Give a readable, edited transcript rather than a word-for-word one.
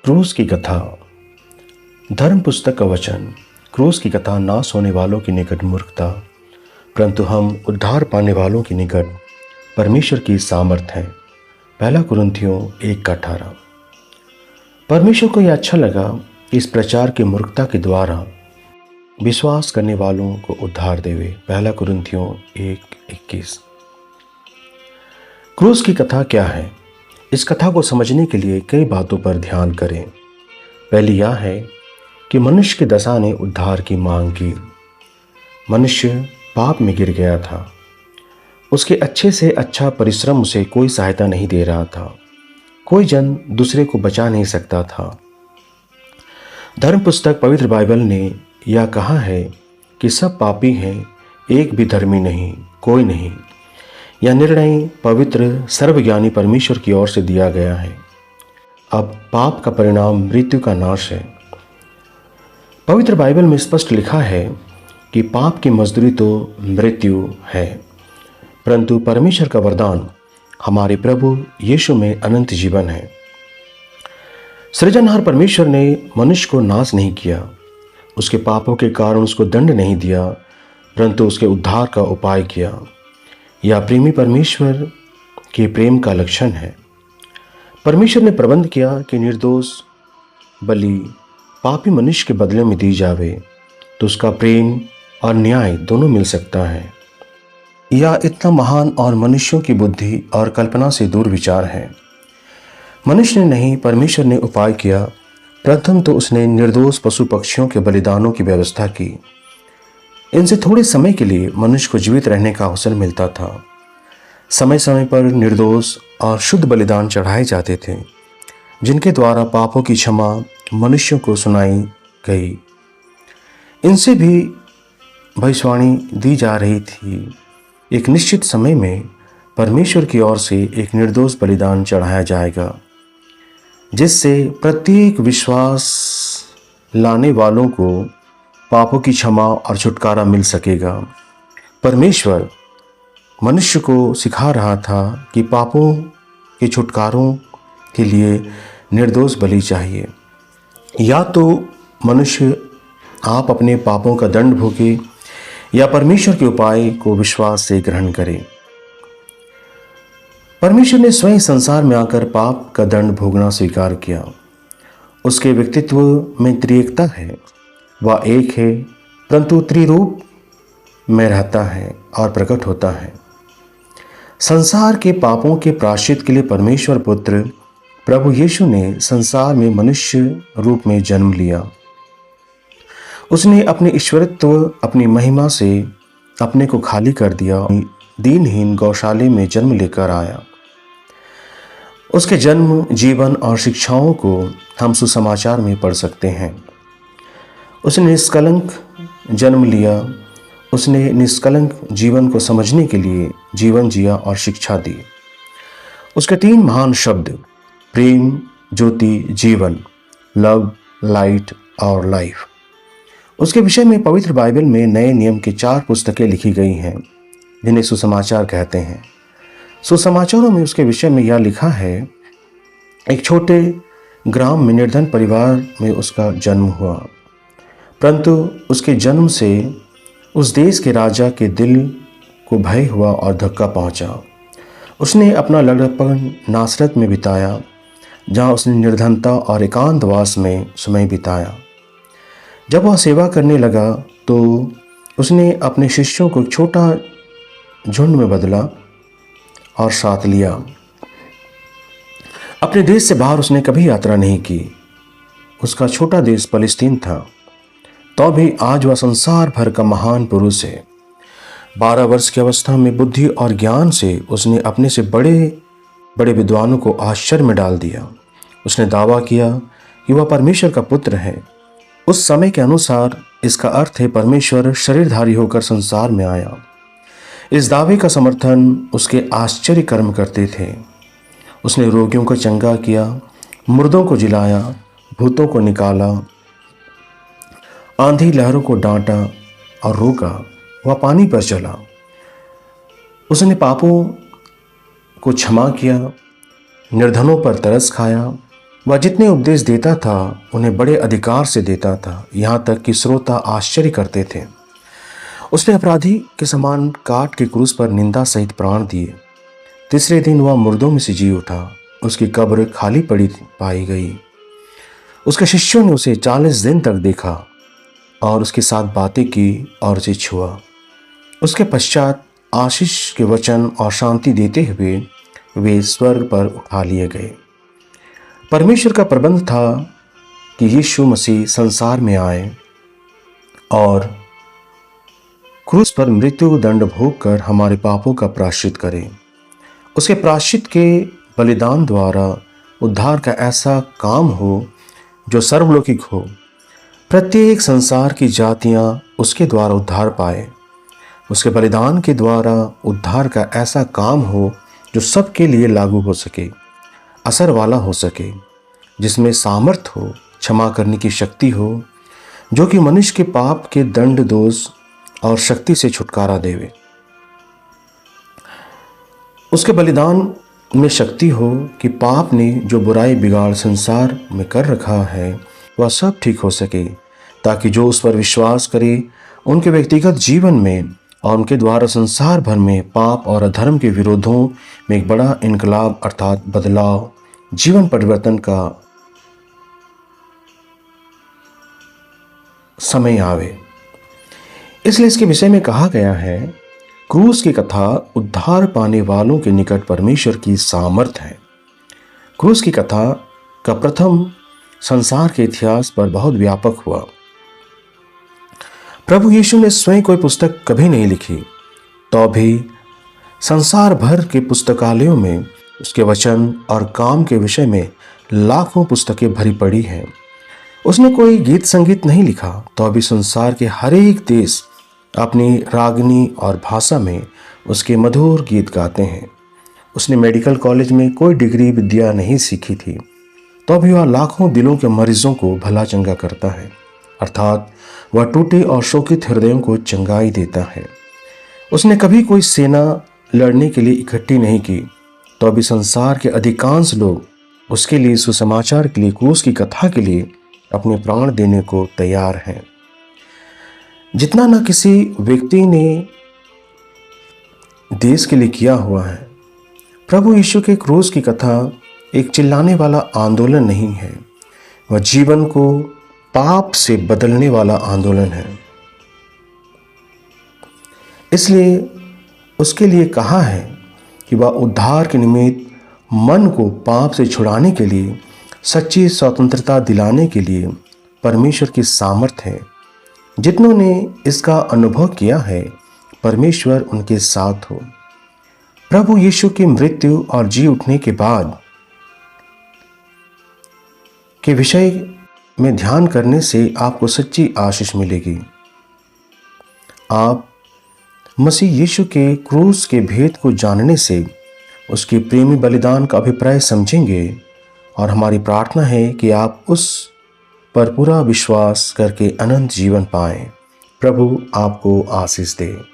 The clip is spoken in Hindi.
क्रूस की कथा। धर्म पुस्तक का वचन। क्रूस की कथा नाश होने वालों के निकट मूर्खता, परंतु हम उद्धार पाने वालों के निकट परमेश्वर की सामर्थ है। 1 कुरिन्थियों 1:18। परमेश्वर को यह अच्छा लगा कि इस प्रचार की मूर्खता के द्वारा विश्वास करने वालों को उद्धार देवे। 1 कुरिन्थियों 1:21। क्रूस की कथा क्या है? इस कथा को समझने के लिए कई बातों पर ध्यान करें। पहली यह है कि मनुष्य की दशा ने उद्धार की मांग की। मनुष्य पाप में गिर गया था। उसके अच्छे से अच्छा परिश्रम उसे कोई सहायता नहीं दे रहा था। कोई जन दूसरे को बचा नहीं सकता था। धर्म पुस्तक पवित्र बाइबल ने यह कहा है कि सब पापी हैं, एक भी धर्मी नहीं, कोई नहीं। यह निर्णय पवित्र सर्वज्ञानी परमेश्वर की ओर से दिया गया है। अब पाप का परिणाम मृत्यु का नाश है। पवित्र बाइबल में स्पष्ट लिखा है कि पाप की मजदूरी तो मृत्यु है, परंतु परमेश्वर का वरदान हमारे प्रभु यीशु में अनंत जीवन है। सृजनहार परमेश्वर ने मनुष्य को नाश नहीं किया, उसके पापों के कारण उसको दंड नहीं दिया, परंतु उसके उद्धार का उपाय किया। यह प्रेमी परमेश्वर के प्रेम का लक्षण है। परमेश्वर ने प्रबंध किया कि निर्दोष बलि पापी मनुष्य के बदले में दी जावे, तो उसका प्रेम और न्याय दोनों मिल सकता है। यह इतना महान और मनुष्यों की बुद्धि और कल्पना से दूर विचार है। मनुष्य ने नहीं, परमेश्वर ने उपाय किया। प्रथम तो उसने निर्दोष पशु पक्षियों के बलिदानों की व्यवस्था की। इनसे थोड़े समय के लिए मनुष्य को जीवित रहने का अवसर मिलता था। समय समय पर निर्दोष और शुद्ध बलिदान चढ़ाए जाते थे, जिनके द्वारा पापों की क्षमा मनुष्यों को सुनाई गई। इनसे भी भविष्यवाणी दी जा रही थी। एक निश्चित समय में परमेश्वर की ओर से एक निर्दोष बलिदान चढ़ाया जाएगा, जिससे प्रत्येक विश्वास लाने वालों को पापों की क्षमा और छुटकारा मिल सकेगा। परमेश्वर मनुष्य को सिखा रहा था कि पापों के छुटकारों के लिए निर्दोष बलि चाहिए। या तो मनुष्य आप अपने पापों का दंड भोगे या परमेश्वर के उपाय को विश्वास से ग्रहण करे। परमेश्वर ने स्वयं संसार में आकर पाप का दंड भोगना स्वीकार किया। उसके व्यक्तित्व में त्रिएकता है। वह एक है, परंतु त्रिरूप में रहता है और प्रकट होता है। संसार के पापों के प्रायश्चित के लिए परमेश्वर पुत्र प्रभु यीशु ने संसार में मनुष्य रूप में जन्म लिया। उसने अपने ईश्वरत्व, अपनी महिमा से अपने को खाली कर दिया। दीनहीन गौशाले में जन्म लेकर आया। उसके जन्म, जीवन और शिक्षाओं को हम सुसमाचार में पढ़ सकते हैं। उसने निष्कलंक जन्म लिया। उसने निष्कलंक जीवन को समझने के लिए जीवन जिया और शिक्षा दी। उसके 3 महान शब्द प्रेम, ज्योति, जीवन, लव, लाइट और लाइफ। उसके विषय में पवित्र बाइबल में नए नियम की 4 पुस्तकें लिखी गई हैं, जिन्हें सुसमाचार कहते हैं। सुसमाचारों में उसके विषय में यह लिखा है, एक छोटे ग्राम में निर्धन परिवार में उसका जन्म हुआ, परंतु उसके जन्म से उस देश के राजा के दिल को भय हुआ और धक्का पहुंचा। उसने अपना लड़कपन नासरत में बिताया, जहां उसने निर्धनता और एकांतवास में समय बिताया। जब वह सेवा करने लगा तो उसने अपने शिष्यों को एक छोटा झुंड में बदला और साथ लिया। अपने देश से बाहर उसने कभी यात्रा नहीं की। उसका छोटा देश फलस्तीन था, तो भी आज वह संसार भर का महान पुरुष है। 12 वर्ष की अवस्था में बुद्धि और ज्ञान से उसने अपने से बड़े बड़े विद्वानों को आश्चर्य में डाल दिया। उसने दावा किया कि वह परमेश्वर का पुत्र है। उस समय के अनुसार इसका अर्थ है परमेश्वर शरीरधारी होकर संसार में आया। इस दावे का समर्थन उसके आश्चर्य कर्म करते थे। उसने रोगियों को चंगा किया, मुर्दों को जिलाया, भूतों को निकाला, आंधी लहरों को डांटा और रोका। वह पानी पर चला। उसने पापों को क्षमा किया, निर्धनों पर तरस खाया, वह जितने उपदेश देता था उन्हें बड़े अधिकार से देता था, यहाँ तक कि श्रोता आश्चर्य करते थे। उसने अपराधी के समान काट के क्रूस पर निंदा सहित प्राण दिए। तीसरे दिन वह मुर्दों में से जी उठा। उसकी कब्र खाली पड़ी पाई गई। उसके शिष्यों ने उसे 40 दिन तक देखा और उसके साथ बातें की और उसे छुआ। उसके पश्चात आशीष के वचन और शांति देते हुए वे स्वर्ग पर उठा लिए गए। परमेश्वर का प्रबंध था कि यीशु मसीह संसार में आए और क्रूस पर मृत्यु दंड भोग कर हमारे पापों का प्रायश्चित करे। उसके प्रायश्चित के बलिदान द्वारा उद्धार का ऐसा काम हो जो सर्वलौकिक हो। प्रत्येक संसार की जातियां उसके द्वारा उद्धार पाए। उसके बलिदान के द्वारा उद्धार का ऐसा काम हो जो सबके लिए लागू हो सके, असर वाला हो सके, जिसमें सामर्थ हो, क्षमा करने की शक्ति हो, जो कि मनुष्य के पाप के दंड, दोष और शक्ति से छुटकारा देवे। उसके बलिदान में शक्ति हो कि पाप ने जो बुराई बिगाड़ संसार में कर रखा है वह सब ठीक हो सके, ताकि जो उस पर विश्वास करे उनके व्यक्तिगत जीवन में और उनके द्वारा संसार भर में पाप और अधर्म के विरोधों में एक बड़ा इनकलाब अर्थात बदलाव, जीवन परिवर्तन का समय आवे। इसलिए इसके विषय में कहा गया है, क्रूस की कथा उद्धार पाने वालों के निकट परमेश्वर की सामर्थ है। क्रूस की कथा का प्रथम संसार के इतिहास पर बहुत व्यापक हुआ। प्रभु यीशु ने स्वयं कोई पुस्तक कभी नहीं लिखी, तो भी संसार भर के पुस्तकालयों में उसके वचन और काम के विषय में लाखों पुस्तकें भरी पड़ी हैं। उसने कोई गीत संगीत नहीं लिखा, तो अभी संसार के हर एक देश अपनी रागनी और भाषा में उसके मधुर गीत गाते हैं। उसने मेडिकल कॉलेज में कोई डिग्री विद्या नहीं सीखी थी, तो भी वह लाखों दिलों के मरीजों को भला चंगा करता है, अर्थात वह टूटे और शोकित हृदयों को चंगाई देता है। उसने कभी कोई सेना लड़ने के लिए इकट्ठी नहीं की, तो अभी संसार के अधिकांश लोग उसके लिए, सुसमाचार के लिए, क्रूस की कथा के लिए अपने प्राण देने को तैयार हैं। जितना न किसी व्यक्ति ने देश के लिए किया हुआ है। प्रभु यीशु के क्रूस की कथा एक चिल्लाने वाला आंदोलन नहीं है, वह जीवन को पाप से बदलने वाला आंदोलन है। इसलिए उसके लिए कहा है कि वह उद्धार के निमित्त मन को पाप से छुड़ाने के लिए, सच्ची स्वतंत्रता दिलाने के लिए परमेश्वर की सामर्थ है। जितनों ने इसका अनुभव किया है, परमेश्वर उनके साथ हो। प्रभु यीशु की मृत्यु और जी उठने के बाद के विषय में ध्यान करने से आपको सच्ची आशीष मिलेगी। आप मसीह यीशु के क्रूस के भेद को जानने से उसके प्रेमी बलिदान का अभिप्राय समझेंगे, और हमारी प्रार्थना है कि आप उस पर पूरा विश्वास करके अनंत जीवन पाएं। प्रभु आपको आशीष दे।